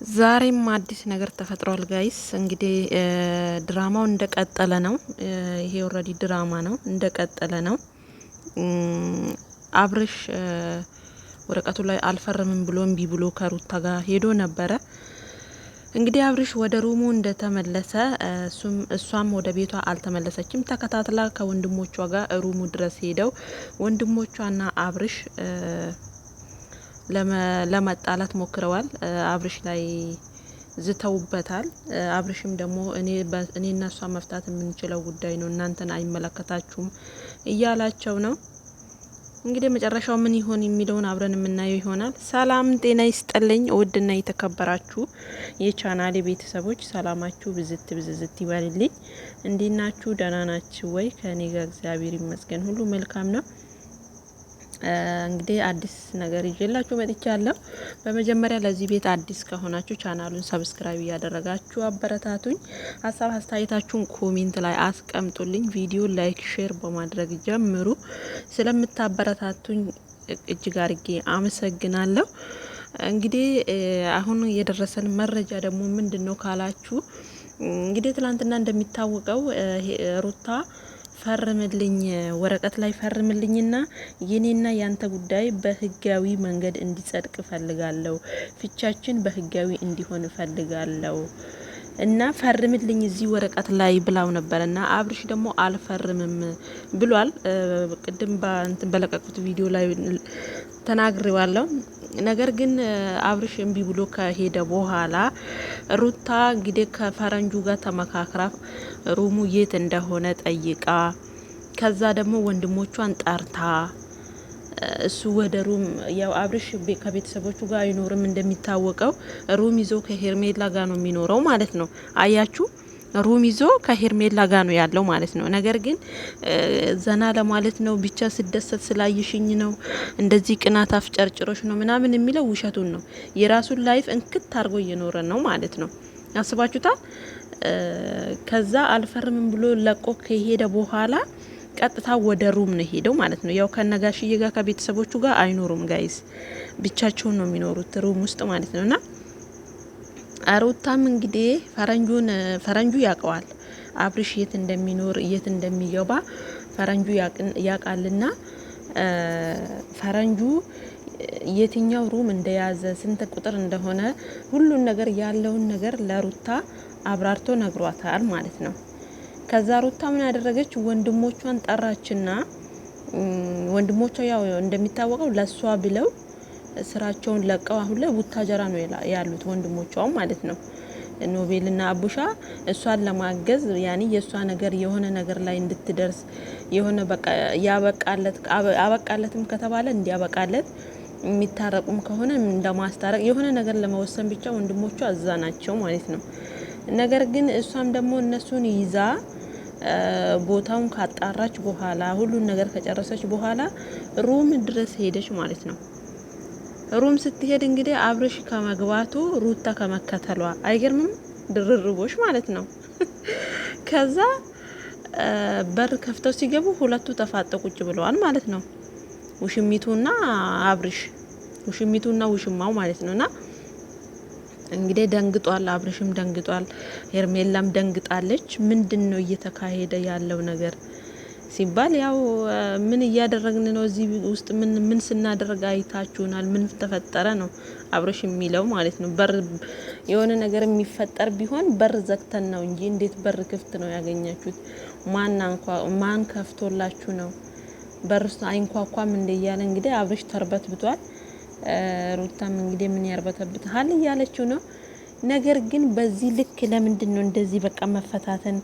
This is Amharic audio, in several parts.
ዛሬም አዲስ ነገር ተፈጥሯል ጋይስ። እንግዲህ ድራማው እንደቀጠለ ነው። ይሄ ኦልሬዲ ድራማ ነው፣ እንደቀጠለ ነው። አብርሽ ወረቀቱ ላይ አልፈርምም ብሎ እምቢ ብሎ ከሩታ ጋር ሄዶ ነበረ። እንግዲህ አብርሽ ወደ ሩሙ እንደተመለሰ እሷም ወደ ቤቷ አልተመለሰችም። ተከታትላ ከወንድሞቿ ጋር ሩሙ ድረስ ሄደው ወንድሞቿና አብርሽ ለመጣላት ሞክረዋል። አብርሽ ላይ ዝተውበታል። አብርሽም ደግሞ እኔና እሷ መፍታት የምንችለው ጉዳይ ነው፣ እናንተን አይመለከታችሁም እያላቸው ነው። እንግዲህ መጨረሻው ምን ይሆን የሚለውን አብረን የምናየው ይሆናል። ሰላም ጤና ይስጥልኝ ውድና የተከበራችሁ የቻናሌ ቤተሰቦች ሰላማችሁ ብዝት ብዝዝት ይበልልኝ። እንዴት ናችሁ? ደህና ናችሁ ወይ? ከኔ ጋር እግዚአብሔር ይመስገን ሁሉ መልካም ነው። እንግዲህ አዲስ ነገር ይዤላችሁ መጥቻለሁ። በመጀመሪያ ለዚህ ቤት አዲስ ከሆናችሁ ቻናሉን ሰብስክራይብ እያደረጋችሁ አበረታቱኝ። ሀሳብ አስተያየታችሁን ኮሜንት ላይ አስቀምጡልኝ። ቪዲዮ ላይክ፣ ሼር በማድረግ ጀምሩ። ስለምታበረታቱኝ እጅግ አርጌ አመሰግናለሁ። እንግዲህ አሁን የደረሰን መረጃ ደግሞ ምንድነው ካላችሁ እንግዲህ ትላንትና እንደሚታወቀው ሩታ ፈርምልኝ ወረቀት ላይ ፈርምልኝና የኔና ያንተ ጉዳይ በህጋዊ መንገድ እንዲጸድቅ ፈልጋለሁ፣ ፍቻችን በህጋዊ እንዲሆን ፈልጋለሁ እና ፈርምልኝ እዚህ ወረቀት ላይ ብላው ነበርና አብርሽ ደግሞ አልፈርምም ብሏል። ቅድም በለቀቁት ቪዲዮ ላይ ተናግሬዋለሁ። ነገር ግን አብርሽ እምቢ ብሎ ከሄደ በኋላ ሩታ እንግዲህ ከፈረንጁ ጋር ተመካክራ ሩሙ የት እንደሆነ ጠይቃ ከዛ ደግሞ ወንድሞቿን ጠርታ እሱ ወደ ሩም ያው አብርሽ ከቤተሰቦቹ ጋር አይኖርም፣ እንደሚታወቀው ሩም ይዞ ከሄርሜላ ጋር ነው የሚኖረው ማለት ነው። አያችሁ፣ ሩም ይዞ ከሄርሜላ ጋር ነው ያለው ማለት ነው። ነገር ግን ዘና ለማለት ነው ብቻ ስደሰት ስላይሽኝ ነው እንደዚህ ቅናት አፍጨርጭሮሽ ነው ምናምን የሚለው ውሸቱን ነው። የራሱን ላይፍ እንክት አድርጎ እየኖረ ነው ማለት ነው። አስባችሁታል? ከዛ አልፈርምም ብሎ ለቆ ከሄደ በኋላ ቀጥታ ወደ ሩም ነው ሄደው ማለት ነው። ያው ከነጋሽዬ ጋር ከቤተሰቦቹ ጋር አይኖሩም ጋይስ፣ ብቻቸውን ነው የሚኖሩት ሩም ውስጥ ማለት ነውና ሩታም እንግዲህ ፈረንጁ ያውቀዋል አብርሽ የት እንደሚኖር የት እንደሚገባ ፈረንጁ ያውቃልና ፈረንጁ የትኛው ሩም እንደያዘ ስንት ቁጥር እንደሆነ ሁሉን ነገር ያለውን ነገር ለሩታ አብራርቶ ነግሯታል ማለት ነው። ከዛ ሩታ ምን ያደረገች ወንድሞቿን ጠራችና ወንድሞቿ ያው እንደሚታወቀው ለሷ ብለው ስራቸውን ለቀው አሁን ላይ ቡታጀራ ነው ያሉት ወንድሞቿ ማለት ነው። ኖቤልና አቡሻ እሷን ለማገዝ ያኒ የሷ ነገር የሆነ ነገር ላይ እንድትደርስ የሆነ በቃ አበቃለትም ከተባለ እንዲያበቃለት የሚታረቁም ከሆነ እንደማስታረቅ የሆነ ነገር ለመወሰን ብቻ ወንድሞቿ እዛ ናቸው ማለት ነው። ነገር ግን እሷም ደግሞ እነሱን ይዛ ቦታውን ካጣራች በኋላ ሁሉን ነገር ከጨረሰች በኋላ ሩም ድረስ ሄደች ማለት ነው። ሩም ስትሄድ እንግዲህ አብርሽ ከመግባቱ ሩታ ከመከተሏ አይገርምም? ድርርቦሽ ማለት ነው። ከዛ በር ከፍተው ሲገቡ ሁለቱ ተፋጠው ቁጭ ብለዋል ማለት ነው። ውሽሚቱና አብርሽ፣ ውሽሚቱና ውሽማው ማለት ነውና እንግዲህ ደንግጧል። አብርሽም ደንግጧል፣ ሄርሜላም ደንግጣለች። ምንድነው እየተካሄደ ያለው ነገር ሲባል ያው ምን እያደረግን ነው እዚህ ውስጥ ምን ስናደርግ አይታችሁናል፣ ምን ተፈጠረ ነው አብርሽ የሚለው ማለት ነው። በር የሆነ ነገር የሚፈጠር ቢሆን በር ዘግተን ነው እንጂ እንዴት በር ክፍት ነው ያገኛችሁት? ማን ከፍቶላችሁ ነው? በር አይንኳኳም እንደያለ እንግዲህ አብርሽ ተርበትብቷል። ሩታም እንግዲህ ምን ያርበተብታል እያለችው ነው። ነገር ግን በዚህ ልክ ለምንድን ነው እንደዚህ በቃ መፈታተን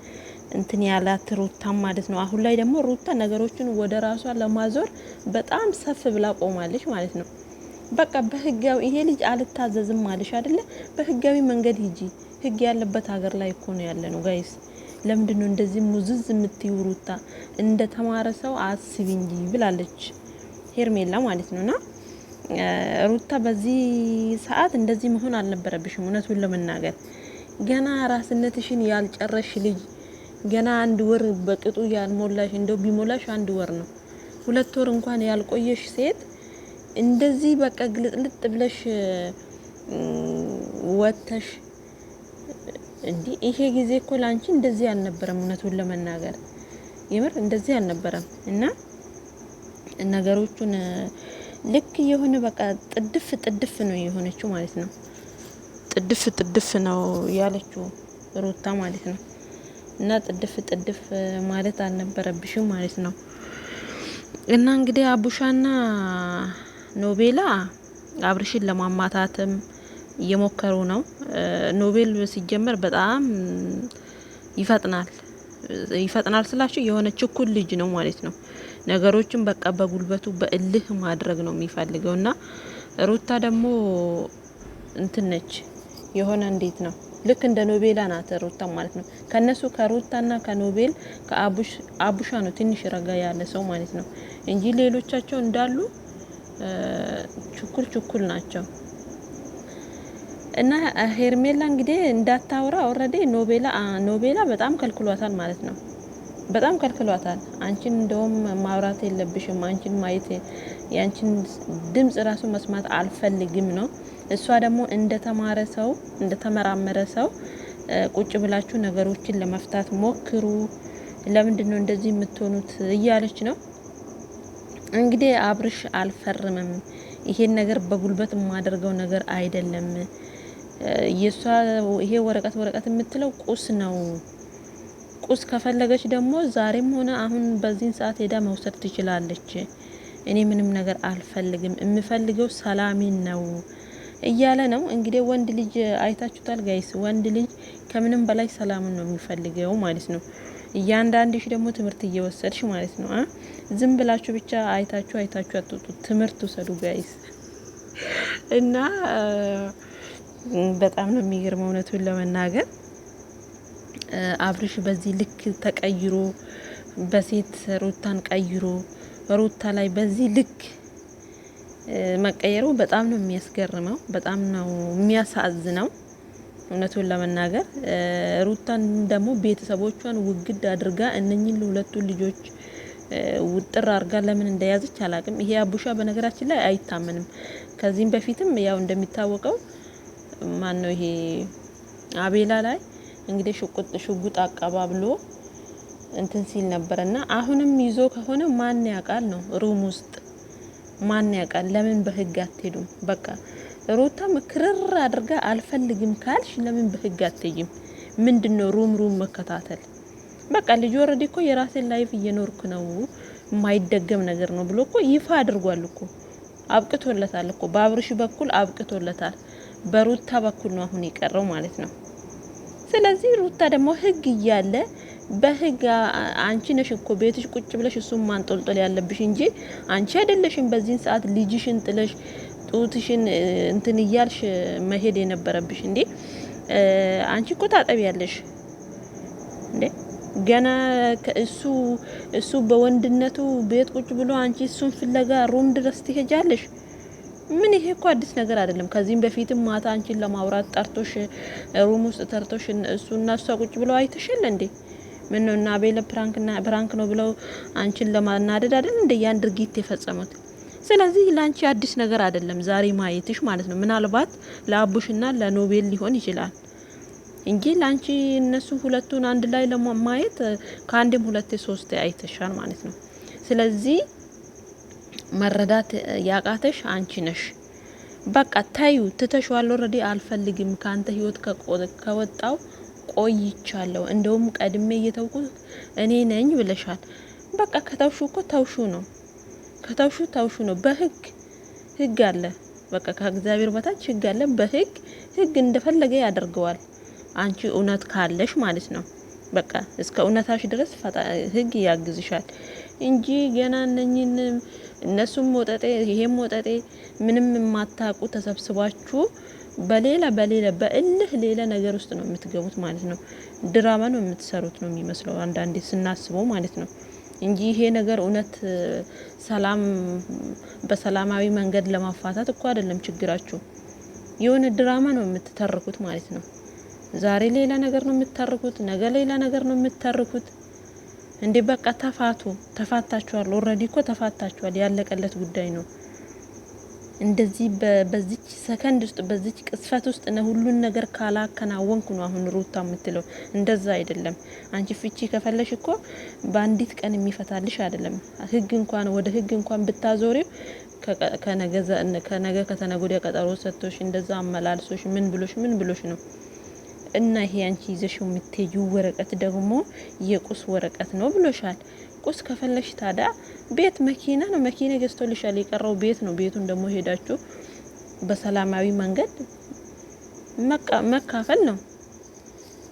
እንትን ያላት ሩታም ማለት ነው። አሁን ላይ ደግሞ ሩታ ነገሮችን ወደ ራሷ ለማዞር በጣም ሰፍ ብላ ቆማለች ማለት ነው። በቃ በህጋዊ ይሄ ልጅ አልታዘዝም ማለሽ አይደለ? በህጋዊ መንገድ ሂጂ። ህግ ያለበት ሀገር ላይ እኮ ነው ያለ ነው ጋይስ። ለምንድን ነው እንደዚህ ሙዝዝ የምትዩ? ሩታ እንደ ተማረ ሰው አስቢ እንጂ ብላለች ሄርሜላ ማለት ነውና ሩታ በዚህ ሰዓት እንደዚህ መሆን አልነበረብሽም። እውነቱን ለመናገር ገና ራስነትሽን ያልጨረሽ ልጅ ገና አንድ ወር በቅጡ ያልሞላሽ እንደው ቢሞላሽ አንድ ወር ነው 2 ወር እንኳን ያልቆየሽ ሴት እንደዚህ በቃ ግልጥልጥ ብለሽ ወተሽ እንዲ ይሄ ጊዜ እኮ ላንቺ እንደዚህ አልነበረም። እውነቱን ለመናገር የምር እንደዚህ አልነበረም እና ነገሮቹን ልክ የሆነ በቃ ጥድፍ ነው የሆነችው ማለት ነው። ጥድፍ ነው ያለችው ሩታ ማለት ነው። እና ጥድፍ ማለት አልነበረብሽም ማለት ነው። እና እንግዲህ አቡሻና ኖቤላ አብርሽን ለማማታትም እየሞከሩ ነው። ኖቤል ሲጀመር በጣም ይፈጥናል ስላችሁ የሆነ ችኩል ልጅ ነው ማለት ነው። ነገሮችን በቃ በጉልበቱ በእልህ ማድረግ ነው የሚፈልገው እና ሩታ ደግሞ እንትን ነች የሆነ እንዴት ነው ልክ እንደ ኖቤላ ናት ሩታ ማለት ነው። ከነሱ ከሩታና ከኖቤል ከአቡሻ ነው ትንሽ ረጋ ያለ ሰው ማለት ነው እንጂ ሌሎቻቸው እንዳሉ ችኩል ናቸው። እና ሄርሜላ እንግዲህ እንዳታወራ ኦልሬዲ ኖቤላ በጣም ከልክሏታል ማለት ነው። በጣም ከልክሏታል። አንቺን እንደውም ማውራት የለብሽም፣ አንቺን ማየት ያንቺን ድምጽ ራሱ መስማት አልፈልግም ነው። እሷ ደግሞ እንደተማረ ሰው እንደተመራመረ ሰው ቁጭ ብላችሁ ነገሮችን ለመፍታት ሞክሩ፣ ለምንድን ነው እንደዚህ የምትሆኑት እያለች ነው እንግዲህ። አብርሽ አልፈርምም፣ ይሄን ነገር በጉልበት የማደርገው ነገር አይደለም። የሷ ይሄ ወረቀት የምትለው ቁስ ነው። ቁስ ከፈለገች ደግሞ ዛሬም ሆነ አሁን በዚህን ሰዓት ሄዳ መውሰድ ትችላለች። እኔ ምንም ነገር አልፈልግም፣ የምፈልገው ሰላሜን ነው እያለ ነው እንግዲህ። ወንድ ልጅ አይታችሁታል ጋይስ፣ ወንድ ልጅ ከምንም በላይ ሰላምን ነው የሚፈልገው ማለት ነው። እያንዳንድሽ ደግሞ ትምህርት እየወሰድሽ ማለት ነው። ዝም ብላችሁ ብቻ አይታችሁ አትውጡ፣ ትምህርት ውሰዱ ጋይስ። እና በጣም ነው የሚገርመው እውነቱን ለመናገር አብርሽ በዚህ ልክ ተቀይሮ በሴት ሩታን ቀይሮ ሩታ ላይ በዚህ ልክ መቀየሩ በጣም ነው የሚያስገርመው፣ በጣም ነው የሚያሳዝነው እውነቱን ለመናገር። ሩታን ደግሞ ቤተሰቦቿን ውግድ አድርጋ እነኚህን ሁለቱን ልጆች ውጥር አድርጋ ለምን እንደያዘች አላቅም። ይሄ አቡሻ በነገራችን ላይ አይታመንም። ከዚህም በፊትም ያው እንደሚታወቀው ማን ነው ይሄ አቤላ ላይ እንግዲህ ሽጉጥ አቀባብሎ እንትን ሲል ነበርና አሁንም ይዞ ከሆነ ማን ያውቃል ነው ሩም ውስጥ ማን ያውቃል። ለምን በህግ አትሄዱም? በቃ ሩታ ምክርር አድርጋ አልፈልግም ካልሽ ለምን በህግ አትሄጂም? ምንድነው ሩም መከታተል? በቃ ልጅ ወረዲ እኮ የራሴን ላይፍ እየኖርኩ ነው የማይደገም ነገር ነው ብሎ እኮ ይፋ አድርጓል እኮ። አብቅቶለታል እኮ በአብርሽ በኩል አብቅቶለታል። በሩታ በኩል ነው አሁን የቀረው ማለት ነው። ስለዚህ ሩታ ደግሞ ህግ እያለ በህግ አንቺ ነሽ እኮ ቤትሽ ቁጭ ብለሽ እሱን ማንጦልጦል ያለብሽ እንጂ አንቺ አይደለሽም በዚህን ሰዓት ልጅሽን ጥለሽ ጡትሽን እንትን እያልሽ መሄድ የነበረብሽ እንዴ። አንቺ እኮ ታጠቢያለሽ እንዴ ገና እሱ በወንድነቱ ቤት ቁጭ ብሎ አንቺ እሱን ፍለጋ ሩም ድረስ ትሄጃለሽ። ምን ይሄ እኮ አዲስ ነገር አይደለም። ከዚህም በፊትም ማታ አንቺን ለማውራት ጠርቶሽ ሩም ውስጥ ጠርቶሽ እሱና እሷ ቁጭ ብለው አይተሽል እንዴ? ምን ነው እና አቤል ፕራንክ ነው ብለው አንቺን ለማናደድ አይደል እንደ ያን ድርጊት የፈጸሙት። ስለዚህ ላንቺ አዲስ ነገር አይደለም ዛሬ ማየትሽ ማለት ነው። ምናልባት ለአቡሽና ለኖቤል ሊሆን ይችላል እንጂ ላንቺ እነሱ ሁለቱን አንድ ላይ ለማየት ከአንድም ሁለቴ ሶስቴ አይተሻል ማለት ነው። ስለዚህ መረዳት ያቃተሽ አንቺ ነሽ። በቃ ታዩ ትተሽዋል። ኦልሬዲ አልፈልግም ካንተ ህይወት ከወጣው ቆይቻለሁ፣ እንደውም ቀድሜ እየተውኩ እኔ ነኝ ብለሻል። በቃ ከተውሹ እኮ ተውሹ ነው። በህግ አለ። በቃ ከእግዚአብሔር በታች ህግ አለ። ህግ እንደፈለገ ያደርገዋል። አንቺ እውነት ካለሽ ማለት ነው። በቃ እስከ እውነታሽ ድረስ ህግ ያግዝሻል እንጂ ገና እነሱም ወጠጤ ይሄም ወጠጤ ምንም የማታውቁ ተሰብስባችሁ በሌላ በእልህ ሌላ ነገር ውስጥ ነው የምትገቡት ማለት ነው። ድራማ ነው የምትሰሩት ነው የሚመስለው አንዳንዴ ስናስበው ማለት ነው እንጂ ይሄ ነገር እውነት በሰላማዊ መንገድ ለማፋታት እኮ አይደለም ችግራችሁ። የሆነ ድራማ ነው የምትተርኩት ማለት ነው። ዛሬ ሌላ ነገር ነው የምትተርኩት፣ ነገ ሌላ ነገር ነው የምትተርኩት። እንዴ በቃ ተፋታችኋል። ኦልሬዲ እኮ ተፋታችኋል። ያለቀለት ጉዳይ ነው። እንደዚህ በዚች ሰከንድ ውስጥ በዚች ቅስፈት ውስጥ ነው ሁሉን ነገር ካላከናወንኩ ነው አሁን ሩታ የምትለው። እንደዛ አይደለም። አንቺ ፍቺ ከፈለሽ እኮ በአንዲት ቀን የሚፈታልሽ አይደለም። ህግ እንኳን ወደ ህግ እንኳን ብታዞሪው ከነገ ከተነገ ወዲያ ቀጠሮ ሰጥቶሽ እንደዛ አመላልሶሽ ምን ብሎሽ ነው። እና ይሄ አንቺ ይዘሽው የምትሄጂው ወረቀት ደግሞ የቁስ ወረቀት ነው ብሎሻል። ቁስ ከፈለሽ ታዳ ቤት መኪና ነው፣ መኪና ገዝቶልሻል። የቀረው ቤት ነው። ቤቱን ደግሞ ሄዳችሁ በሰላማዊ መንገድ መካፈል ነው።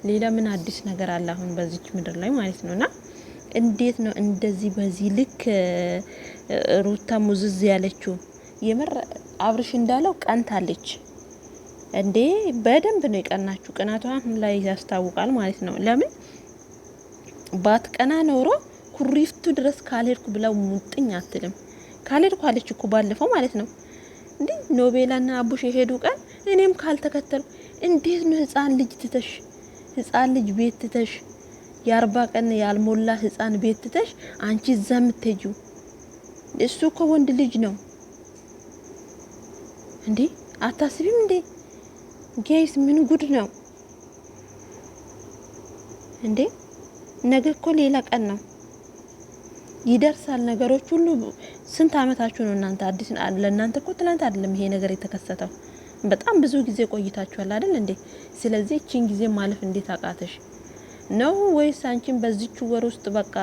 ሌላ ምን አዲስ ነገር አለ አሁን በዚች ምድር ላይ ማለት ነውና እንዴት ነው እንደዚህ በዚህ ልክ ሩታ ሙዝዝ ያለችው? የምር አብርሽ እንዳለው ቀንታለች እንዴ! በደንብ ነው የቀናችሁ። ቅናቷ ላይ ያስታውቃል ማለት ነው። ለምን ባትቀና ኖሮ ኩሪፍቱ ድረስ ካልሄድኩ ብለው ሙጥኝ አትልም። ካልሄድኩ አለች እኮ ባለፈው ማለት ነው። እንዴ ኖቤላና አቡሽ የሄዱ ቀን እኔም ካልተከተልኩ እንዴት ነው ህፃን ልጅ ቤት ትተሽ የ40 ቀን ያልሞላ ህፃን ቤት ትተሽ አንቺ እዛ የምትሄጂው? እሱ እኮ ወንድ ልጅ ነው እንዴ! አታስቢም እንዴ? ጌይስ ምን ጉድ ነው እንዴ! ነገ እኮ ሌላ ቀን ነው፣ ይደርሳል ነገሮች ሁሉ። ስንት አመታችሁ ነው እናንተ? አዲስ ለእናንተ እኮ ትላንት አይደለም ይሄ ነገር የተከሰተው። በጣም ብዙ ጊዜ ቆይታችኋል አይደል እንዴ? ስለዚህ እቺን ጊዜ ማለፍ እንዴት አቃተሽ ነው? ወይስ አንቺን በዚች ወር ውስጥ በቃ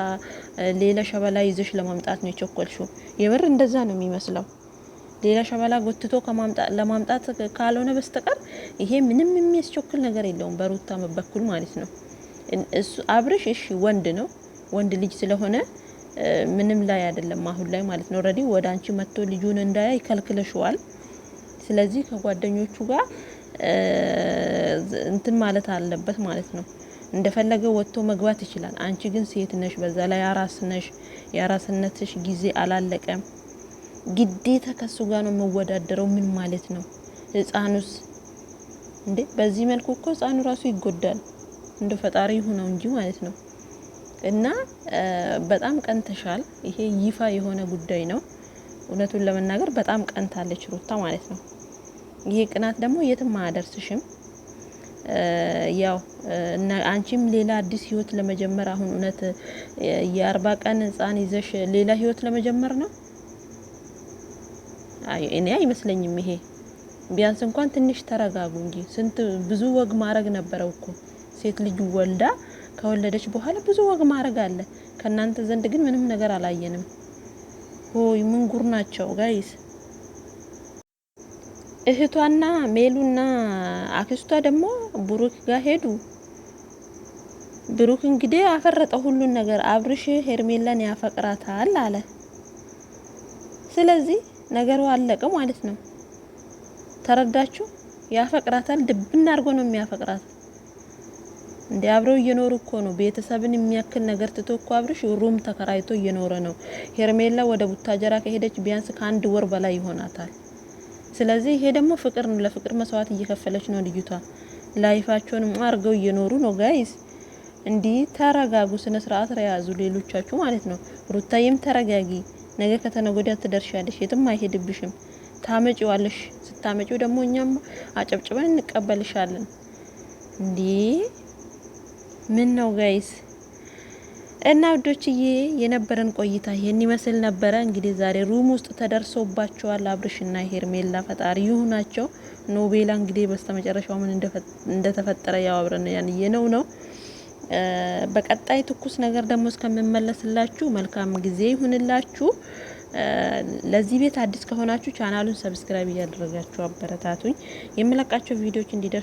ሌላ ሸበላ ይዘሽ ለማምጣት ነው የቸኮልሽው? የምር እንደዛ ነው የሚመስለው። ሌላ ሸበላ ጎትቶ ለማምጣት ካልሆነ በስተቀር ይሄ ምንም የሚያስቸኩል ነገር የለውም በሩታ በኩል ማለት ነው። እሱ አብርሽ እሺ ወንድ ነው፣ ወንድ ልጅ ስለሆነ ምንም ላይ አይደለም አሁን ላይ ማለት ነው። ኦሬዲ ወደ አንቺ መጥቶ ልጁን እንዳያይ ከልክለሽዋል። ስለዚህ ከጓደኞቹ ጋር እንትን ማለት አለበት ማለት ነው። እንደፈለገ ወጥቶ መግባት ይችላል። አንቺ ግን ሴት ነሽ፣ በዛ ላይ አራስ ነሽ። የአራስነትሽ ጊዜ አላለቀም። ግዴታ ከሱ ጋር ነው መወዳደረው። ምን ማለት ነው? ህፃኑስ እንዴ በዚህ መልኩ እኮ ህፃኑ ራሱ ይጎዳል። እንደ ፈጣሪ ሆነው እንጂ ማለት ነው። እና በጣም ቀንተሻል። ይሄ ይፋ የሆነ ጉዳይ ነው። እውነቱን ለመናገር በጣም ቀንታለች ሩታ ማለት ነው። ይሄ ቅናት ደግሞ የትም አያደርስሽም። ያው እና አንቺም ሌላ አዲስ ህይወት ለመጀመር አሁን እውነት የ40 ቀን ህፃን ይዘሽ ሌላ ህይወት ለመጀመር ነው? እኔ አይመስለኝም። ይሄ ቢያንስ እንኳን ትንሽ ተረጋጉ እንጂ ስንት ብዙ ወግ ማረግ ነበረው እኮ። ሴት ልጅ ወልዳ ከወለደች በኋላ ብዙ ወግ ማረግ አለ። ከናንተ ዘንድ ግን ምንም ነገር አላየንም። ሆይ ምን ጉር ናቸው ጋይስ። እህቷና ሜሉና አክስቷ ደግሞ ብሩክ ጋር ሄዱ። ብሩክ እንግዲህ አፈረጠ ሁሉን ነገር። አብርሽ ሄርሜላን ያፈቅራታል አለ። ስለዚህ ነገሩ አለቀ ማለት ነው። ተረዳችሁ? ያፈቅራታል። ድብና አድርጎ ነው የሚያፈቅራት። እንዴ አብረው እየኖሩ እኮ ነው። ቤተሰብን የሚያክል ነገር ትቶ እኮ አብርሽ ሩም ተከራይቶ እየኖረ ነው። ሄርሜላ ወደ ቡታጀራ ከሄደች ቢያንስ ከአንድ ወር በላይ ይሆናታል። ስለዚህ ይሄ ደግሞ ፍቅር ነው። ለፍቅር መስዋዕት እየከፈለች ነው ልጅቷ። ላይፋቸውን አርገው እየኖሩ ነው ጋይስ። እንዲህ ተረጋጉ፣ ስነ ስርዓት ያዙ ሌሎቻችሁ ማለት ነው። ሩታዬም ተረጋጊ። ነገ ከተነገ ወዲያ ትደርሻለሽ፣ የትም አይሄድብሽም። ታመጪዋለሽ። ስታመጪው ደግሞ እኛም አጨብጭበን እንቀበልሻለን። እንዴ ምን ነው ጋይስ? እና ውዶችዬ የነበረን ቆይታ ይሄን ይመስል ነበረ። እንግዲህ ዛሬ ሩም ውስጥ ተደርሶባቸዋል አብርሽና ሄርሜላ። ፈጣሪ ይሁናቸው። ኖቤላ እንግዲህ በስተመጨረሻው ምን እንደተፈጠረ ያው አብረን ያንየነው ነው። በቀጣይ ትኩስ ነገር ደግሞ እስከምመለስላችሁ መልካም ጊዜ ይሁንላችሁ። ለዚህ ቤት አዲስ ከሆናችሁ ቻናሉን ሰብስክራይብ እያደረጋችሁ አበረታቱኝ። የምለቃቸው ቪዲዮዎች እንዲደርሱ